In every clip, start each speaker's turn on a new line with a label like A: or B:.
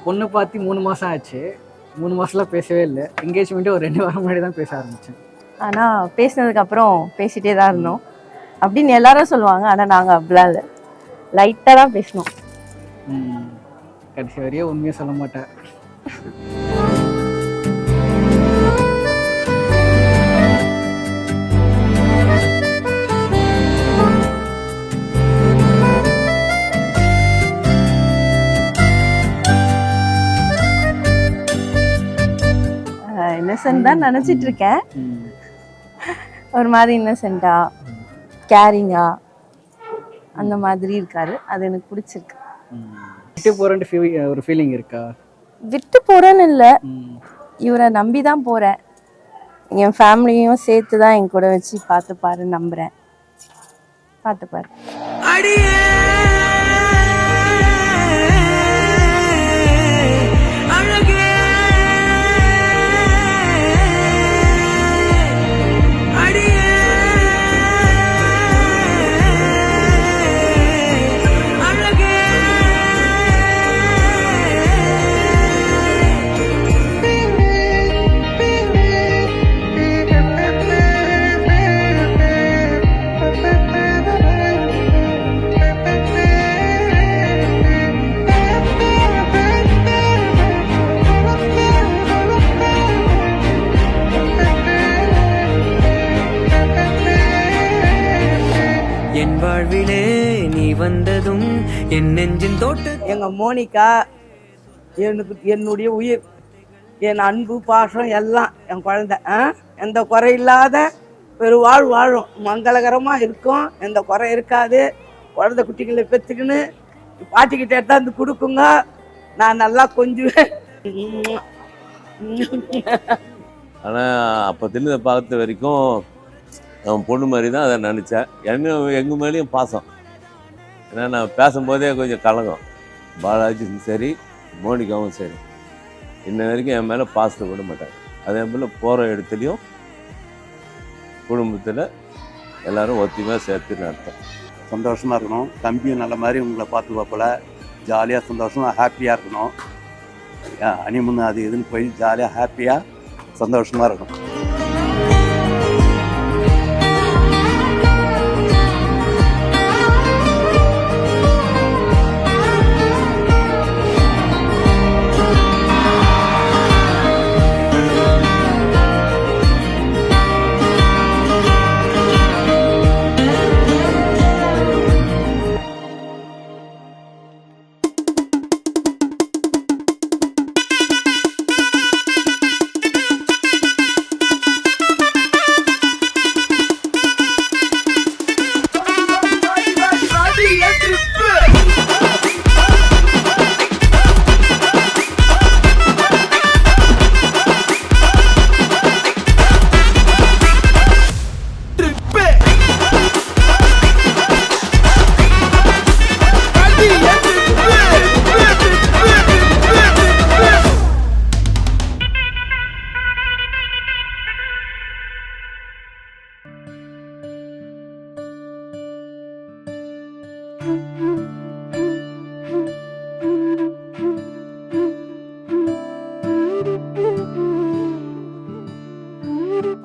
A: பொண்ணு பார்த்து 3 மாதம் ஆச்சு. 3 மாதம்லாம் பேசவே இல்லை. என்கேஜ்மெண்ட்டு ஒரு 2 வாரம் முன்னாடி தான் பேச ஆரம்பித்தேன்.
B: ஆனால் பேசினதுக்கப்புறம் பேசிகிட்டே தான் இருந்தோம் அப்படின்னு எல்லாரும் சொல்லுவாங்க. ஆனால் நாங்கள் அப்படிலாம் இல்லை, லைட்டாக தான் பேசினோம்.
A: கடைசி வரையும் உண்மையாக சொல்ல மாட்டேன்.
B: இன்னசென்ட் தான் நினச்சிட்டு இருக்கேன். ஒரு மாதிரி இன்னசென்ட்டா கேரிங்கா அந்த மாதிரி இருக்காரு. அது எனக்கு பிடிச்சிருக்கு.
A: விட்டு போகிறேன்ட்டு ஒரு ஃபீலிங் இருக்கா?
B: விட்டு போகிறேன்னு இல்லை, இவரை நம்பி தான் போகிறேன். என் ஃபேமிலியும் சேர்த்து தான் என் கூட வச்சு பார்த்துப்பாரு நம்புகிறேன். பார்த்துப்பாரு.
C: என் வாழ்விலே நீ வந்ததும் என் நெஞ்சின் தோட்ட
D: எங்க மோனிகா எனக்கு என்னுடைய உயிர், என் அன்பு பாசம் எல்லாம். என் குழந்தை எந்த குறை இல்லாத பெருவாழ் வாழும், மங்களகரமா இருக்கும், எந்த குறை இருக்காது. குழந்தை குட்டிகளை பெற்றுக்கின்னு பாட்டிக்கிட்ட எடுத்தாந்து கொடுக்குங்க, நான் நல்லா கொஞ்சுவேன்.
E: ஆனால் அப்போ தின்னு பார்த்த வரைக்கும் அவன் பொண்ணு மாதிரி தான் அதை நினச்சேன். எங்கள் மேலேயும் பாசம். ஏன்னா நான் பேசும்போதே கொஞ்சம் கலங்கம். பாலாஜியும் சரி மோனிகாவும் சரி இன்ன வரைக்கும் என் மேலே பாசத்தை விட மாட்டாங்க. அதே போல் போகிற இடத்துலையும் குடும்பத்தில் எல்லோரும் ஒத்திமையாக சேர்த்துன்னு அர்த்தம்.
F: சந்தோஷமாக இருக்கணும். தம்பியும் நல்ல மாதிரி உங்களை பார்த்து பார்ப்பல ஜாலியாக சந்தோஷமாக ஹாப்பியாக இருக்கணும். ஹனிமூன் அது இதுன்னு போய் ஜாலியாக ஹாப்பியாக சந்தோஷமாக இருக்கணும்.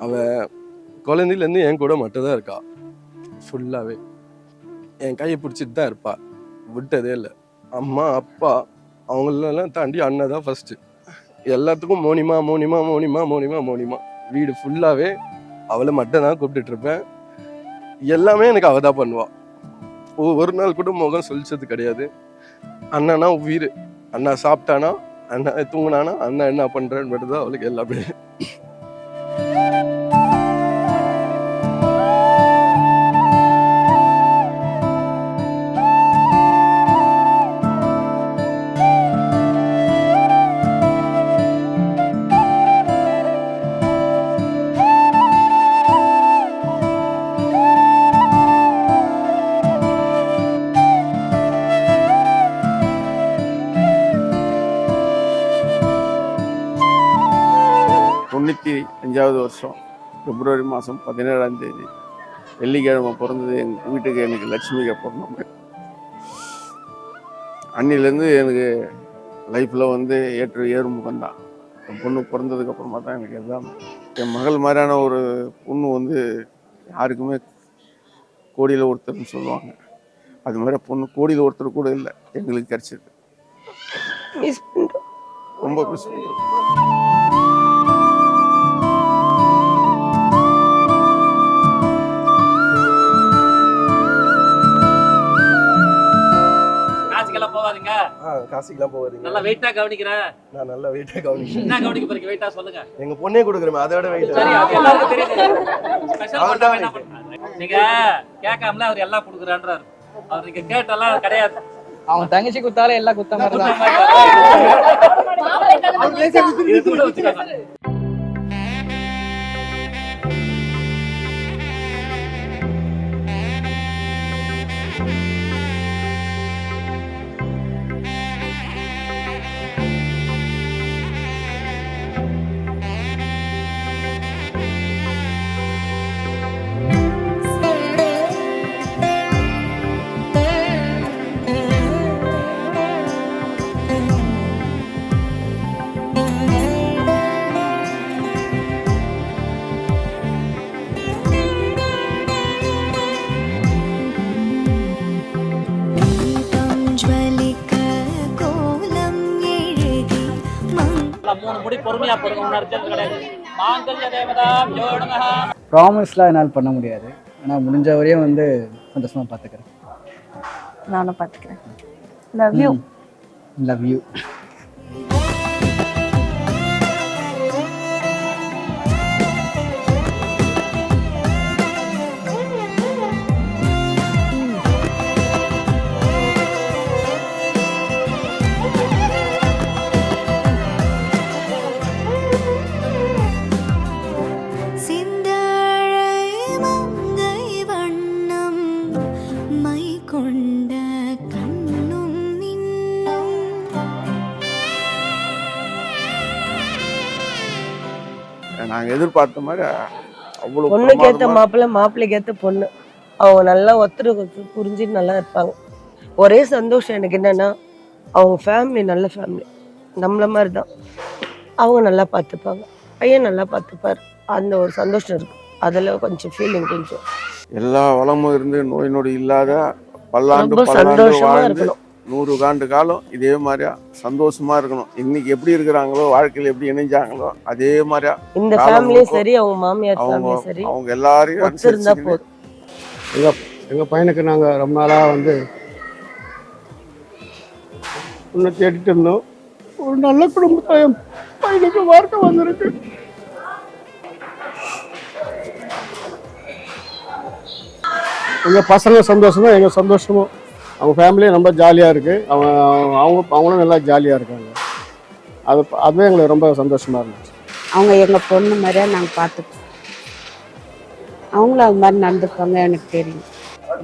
G: அவன் குழந்தையிலேருந்து என் கூட மட்டும் தான் இருக்கா. ஃபுல்லாகவே என் கையை பிடிச்சிட்டு தான் இருப்பா, விட்டதே இல்லை. அம்மா அப்பா அவங்களெல்லாம் தாண்டி அண்ணன் தான் ஃபஸ்ட்டு. எல்லாத்துக்கும் மோனிமா மோனிமா மோனிமா மோனிமா மோனிமா. வீடு ஃபுல்லாகவே அவளை மட்டும் தான் கூப்பிட்டுட்ருப்பேன். எல்லாமே எனக்கு அவள் தான் பண்ணுவாள். ஒரு நாள் கூட முகம் சொல்லிச்சது கிடையாது. அண்ணனா உயிர். அண்ணா சாப்பிட்டானா, அண்ணா தூங்கினானா, அண்ணா என்ன பண்ணுறேன்னு மட்டும் தான் அவளுக்கு எல்லாமே.
H: வருஷம் பிப்ரவரி மாதம் 17ஆம் தேதி வெள்ளிக்கிழமை பிறந்தது. எங்கள் வீட்டுக்கு எனக்கு லட்சுமிக்கு பிறந்தோம். அன்னிலேருந்து எனக்கு லைஃப்பில் வந்து ஏறுமுகம் தான். என் பொண்ணு பிறந்ததுக்கு அப்புறமா தான் எனக்கு எல்லாம். என் மகள் மாதிரியான ஒரு பொண்ணு வந்து யாருக்குமே கோடியில் ஒருத்தர்னு சொல்லுவாங்க. அது மாதிரி பொண்ணு கோடியில் ஒருத்தர் கூட இல்லை, எங்களுக்கு கிடைச்சது.
B: மிஸ் பண்ணுறோம்.
H: ரொம்ப மிஸ் பண்ணுறோம்.
I: காசுக்கெல்லாம் போகாதீங்க.
G: காசுக்கெல்லாம் போகாதீங்க.
I: நல்லா வெயிட்டா கவனிக்கிறேன்.
G: நான் நல்லா வெயிட்டா கவனிக்கிறேன்.
I: என்ன கவனிக்க போறீங்க? வெயிட்டா சொல்லுங்க.
G: எங்க பொண்ணே கொடுக்குறேன், அதை விட வெயிட்.
I: சரி, அது எல்லாருக்கும் தெரியும். ஸ்பெஷல் பண்ணா என்ன பண்றாங்க? நீங்க கேட்காமல அவர் எல்லாம் கொடுக்குறான்றாரு. அவர் நீங்க கேட்டெல்லாம் கிடையாது.
A: அவன் தங்கச்சி குத்தாலே எல்லாம் குத்த மாதிரி தான்.
I: இது கூட வச்சுக்கோங்க. மூணு முடி பொறுமையா போடுங்க. ஒன்னு அர்ஜென்ட் கிடையாது. மாங்கல்ய தேவதா யோடுங்க.
A: ப்ராமிஸ்லாம் என்னால் பண்ண முடியாது, ஆனால் முடிஞ்ச வரையும் வந்து சந்தோஷமா பார்த்துக்கிறேன்.
B: நானும் பார்த்துக்கிறேன். Love you.
A: Love you.
H: நாங்கள் எதிர்பார்த்த மாதிரி அவ்வளோ
J: பொண்ணுக்கு ஏற்ற மாப்பிள்ளை, மாப்பிள்ளைக்கு ஏற்ற பொண்ணு, அவங்க நல்லா ஒருத்தருக்கு புரிஞ்சுட்டு நல்லா இருப்பாங்க. ஒரே சந்தோஷம் எனக்கு என்னன்னா, அவங்க ஃபேமிலி நல்ல ஃபேமிலி, நம்மள மாதிரி தான். அவங்க நல்லா பார்த்துப்பாங்க, பையன் நல்லா பார்த்துப்பார். அந்த ஒரு சந்தோஷம் இருக்கு. அதில் கொஞ்சம் ஃபீலிங் கொஞ்சம்
H: எல்லா வளமும் இருந்து நோய் நொடி இல்லாத பல்லாண்டு
J: சந்தோஷமா
H: வாழ்ந்து
J: இருக்கணும்.
H: 100 ஆண்டு காலம் இதே மாதிரியா சந்தோஷமா இருக்கணும். இன்னைக்கு எப்படி இருக்கிறாங்களோ, வாழ்க்கையில் எப்படி இணைஞ்சாங்களோ அதே மாதிரியா
J: இந்த ஃபேமிலியும் சரி, அவங்க மாமியார் ஃபேமிலியும் சரி,
H: அவங்க எல்லாரையும்
J: ஒத்துருந்தா போதும்.
K: எங்கள் பையனுக்கு நாங்கள் ரொம்ப நாளாக வந்து ஒன்று தேடிட்டு இருந்தோம். ஒரு நல்ல குடும்பத்தை பையனுக்கு வார்த்தை வந்திருக்கு. எங்கள் பசங்க சந்தோஷமோ எங்கள் சந்தோஷமோ. அவங்க ஃபேமிலியும் ரொம்ப ஜாலியாக இருக்குது. அவங்களும் நல்லா ஜாலியாக இருக்காங்க. அதுவே எங்களுக்கு ரொம்ப சந்தோஷமாக இருந்துச்சு.
L: அவங்க எங்கள் பொண்ணு மாதிரியா நாங்கள் பார்த்துப்போம். அவங்களும் அது மாதிரி நடந்துப்பாங்க, எனக்கு தெரியும்.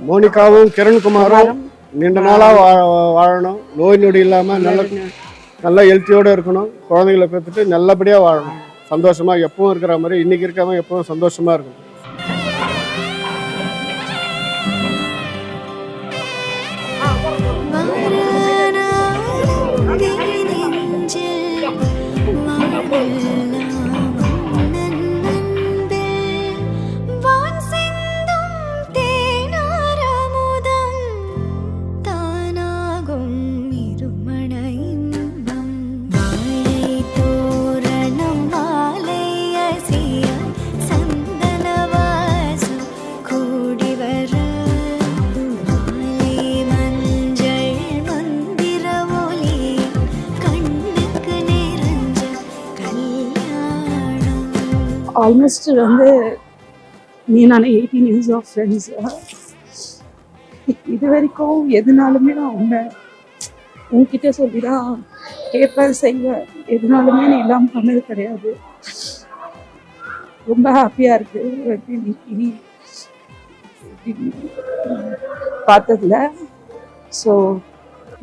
K: மோனிகாவும் கிரண்குமாரும் நீண்ட நாளாக வாழணும், நோய் நொடி இல்லாமல் நல்ல ஹெல்த்தியோடு இருக்கணும், குழந்தைகளை பெற்றுட்டு நல்லபடியாக வாழணும், சந்தோஷமாக எப்பவும் இருக்கிற மாதிரி இன்றைக்கி இருக்காமல் எப்பவும் சந்தோஷமாக இருக்கணும்.
L: ஆல்மோஸ்ட் வந்து நீ நான் 18 years ஆஃப் ஃப்ரெண்ட்ஸ். இது வரைக்கும் எதுனாலுமே நான் உன்கிட்ட சொல்லி தான் கேட்பேன், செய்வேன். எதுனாலுமே நீ இல்லாமல் பண்ணது கிடையாது. ரொம்ப ஹாப்பியாக இருக்குது நீ பார்த்ததுல. ஸோ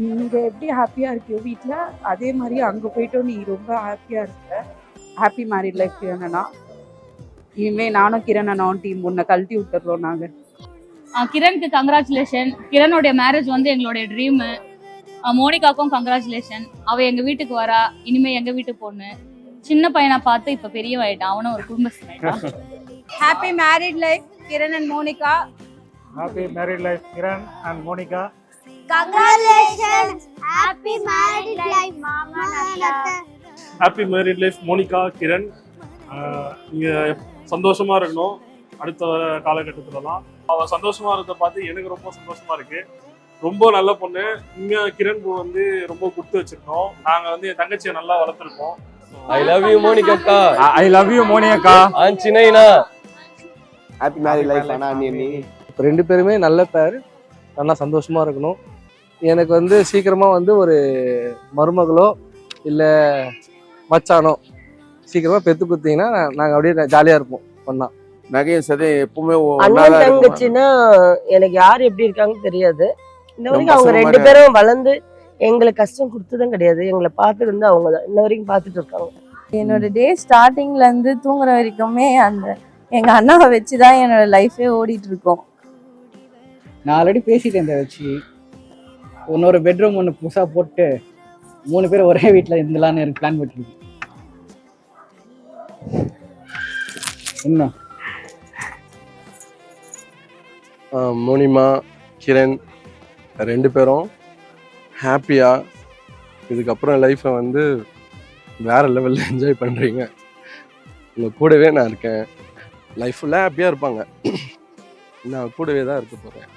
L: நீங்கள் எப்படி ஹாப்பியாக இருக்கியோ வீட்டில், அதே மாதிரி அங்கே போயிட்டோம் நீ ரொம்ப ஹாப்பியாக இருக்க. ஹாப்பி மேரிட் லைஃப் கிரணனா. இனிமே நானும் கிரணனும் டீம் உன்னை கழட்டி விட்டுறோம் நாங்கள்.
M: கிரணுக்கு கங்க்ராச்சுலேஷன். கிரணுடைய மேரேஜ் வந்து எங்களுடைய ட்ரீமு. மோனிகாக்கும் கங்க்ராச்சுலேஷன். அவள் எங்கள் வீட்டுக்கு வரா, இனிமேல் எங்கள் வீட்டு பொண்ணு. சின்ன பையனை பார்த்து இப்போ பெரியவாயிட்டான், அவனும் ஒரு குடும்பஸ்தன் ஆயிட்டான்.
N: Happy married life Kiran and Monica.
O: Happy married life Kiran and Monica.
N: Congratulations. Happy married life மாமா Nanda.
O: Happy married life Monica Kiran. நீங்கள் சந்தோஷமா இருக்கணும் அடுத்த காலகட்டத்திலலாம். அவள் சந்தோஷமா இருக்கிறத பார்த்து எனக்கு ரொம்ப சந்தோஷமா இருக்கு. ரொம்ப நல்ல பொண்ணு. உண்மையாக கிரண் பூ வந்து ரொம்ப கொடுத்து வச்சிருக்கோம். நாங்கள் வந்து என் தங்கச்சியை நல்லா வளர்த்துருக்கோம்.
G: I love you Monica.
O: I love you Monica.
G: சின்னைனா
H: ஹாப்பி மேரிட் லைஃப் அண்ணா நீ.
G: ரெண்டு பேருமே நல்ல பேர், நல்லா சந்தோஷமா இருக்கணும். எனக்கு வந்து சீக்கிரமா வந்து ஒரு மருமகளோ இல்லை மச்சானோ சீக்கிரமா பெத்து குத்தீங்கன்னா நாங்கள் அப்படியே ஜாலியாக இருப்போம் ஒன்றா.
H: நகையும் சதே எப்பவுமே
J: அண்ணன் தங்கச்சின்னா எனக்கு யார் எப்படி இருக்காங்கன்னு தெரியாது. இந்த வரைக்கும் அவங்க ரெண்டு பேரும் வளர்ந்து எங்களுக்கு கஷ்டம் கொடுத்ததும் கிடையாது. எங்களை பார்த்துட்டு வந்து அவங்க தான் இன்ன வரைக்கும் பார்த்துட்டு இருக்காங்க.
B: என்னோட டே ஸ்டார்டிங்லேருந்து தூங்குற வரைக்குமே அந்த எங்கள் அண்ணாவை வச்சு தான் என்னோட லைஃபே ஓடிட்டு இருக்கோம்.
A: நான் ஆல்ரெடி பேசிட்டேன் இதை வச்சு. இன்னொரு பெட்ரூம் ஒன்று புதுசாக போட்டு 3 பேர் ஒரே வீட்டில் இருந்தலான்னு எனக்கு பிளான் பண்ணிருக்கு. என்ன
G: மோனிமா கிரண் ரெண்டு பேரும் ஹாப்பியாக இதுக்கப்புறம் லைஃப்பை வந்து வேறு லெவலில் என்ஜாய் பண்ணுறீங்க. உங்கள் கூடவே நான் இருக்கேன். லைஃப் ஃபுல்லாக ஹாப்பியாக இருப்பாங்க. நான் கூடவே தான் இருக்க போகிறேன்.